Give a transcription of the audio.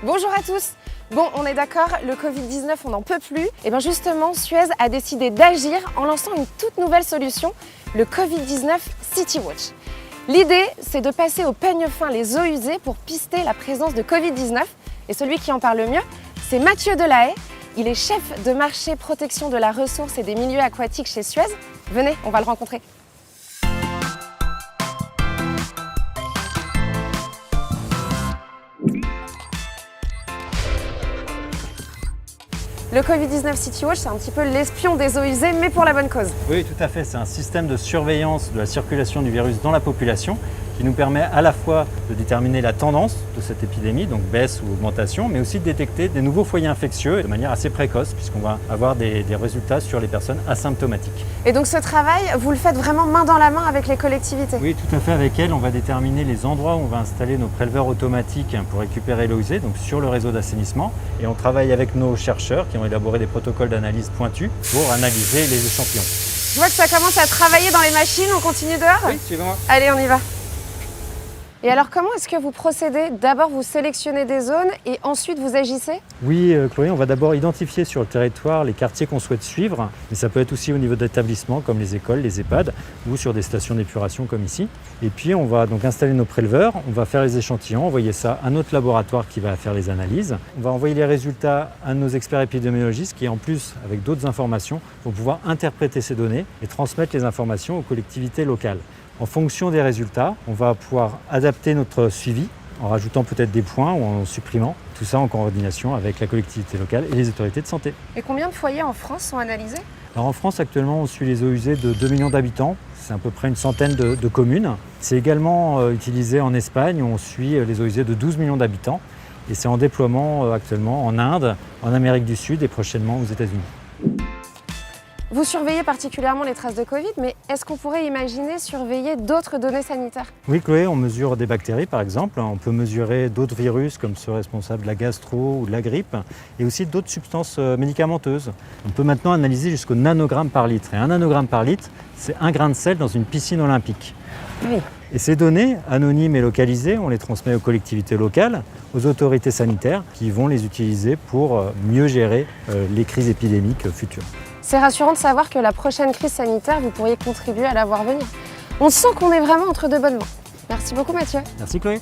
Bonjour à tous. Bon, on est d'accord, le Covid-19, on n'en peut plus. Et bien justement, Suez a décidé d'agir en lançant une toute nouvelle solution, le Covid-19 City Watch. L'idée, c'est de passer au peigne fin les eaux usées pour pister la présence de Covid-19. Et celui qui en parle le mieux, c'est Mathieu Delahaye. Il est chef de marché protection de la ressource et des milieux aquatiques chez Suez. Venez, on va le rencontrer. Le Covid-19 City Watch, c'est un petit peu l'espion des eaux usées, mais pour la bonne cause. Oui, tout à fait. C'est un système de surveillance de la circulation du virus dans la population qui nous permet à la fois de déterminer la tendance de cette épidémie, donc baisse ou augmentation, mais aussi de détecter des nouveaux foyers infectieux de manière assez précoce, puisqu'on va avoir des résultats sur les personnes asymptomatiques. Et donc ce travail, vous le faites vraiment main dans la main avec les collectivités? Oui, tout à fait. Avec elles, on va déterminer les endroits où on va installer nos préleveurs automatiques pour récupérer l'eau usée, donc sur le réseau d'assainissement. Et on travaille avec nos chercheurs qui ont élaboré des protocoles d'analyse pointus pour analyser les échantillons. Je vois que ça commence à travailler dans les machines, on continue dehors? Oui, suivez-moi. Allez, on y va. Et alors comment est-ce que vous procédez? D'abord vous sélectionnez des zones et ensuite vous agissez? Oui, Chloé, on va d'abord identifier sur le territoire les quartiers qu'on souhaite suivre, mais ça peut être aussi au niveau d'établissements comme les écoles, les EHPAD ou sur des stations d'épuration comme ici. Et puis on va donc installer nos préleveurs, on va faire les échantillons, envoyer ça à notre laboratoire qui va faire les analyses. On va envoyer les résultats à nos experts épidémiologistes qui en plus, avec d'autres informations, vont pouvoir interpréter ces données et transmettre les informations aux collectivités locales. En fonction des résultats, on va pouvoir adapter notre suivi en rajoutant peut-être des points ou en supprimant, tout ça en coordination avec la collectivité locale et les autorités de santé. Et combien de foyers en France sont analysés? Alors en France, actuellement, on suit les eaux usées de 2 millions d'habitants. C'est à peu près une centaine de communes. C'est également utilisé en Espagne où on suit les eaux usées de 12 millions d'habitants. Et c'est en déploiement actuellement en Inde, en Amérique du Sud et prochainement aux États-Unis. Vous surveillez particulièrement les traces de Covid, mais est-ce qu'on pourrait imaginer surveiller d'autres données sanitaires? Oui, Chloé, on mesure des bactéries par exemple. On peut mesurer d'autres virus comme ceux responsables de la gastro ou de la grippe et aussi d'autres substances médicamenteuses. On peut maintenant analyser jusqu'au nanogramme par litre. Et un nanogramme par litre, c'est 1 grain de sel dans une piscine olympique. Oui. Et ces données, anonymes et localisées, on les transmet aux collectivités locales, aux autorités sanitaires qui vont les utiliser pour mieux gérer les crises épidémiques futures. C'est rassurant de savoir que la prochaine crise sanitaire, vous pourriez contribuer à la voir venir. On sent qu'on est vraiment entre de bonnes mains. Merci beaucoup Mathieu. Merci Chloé.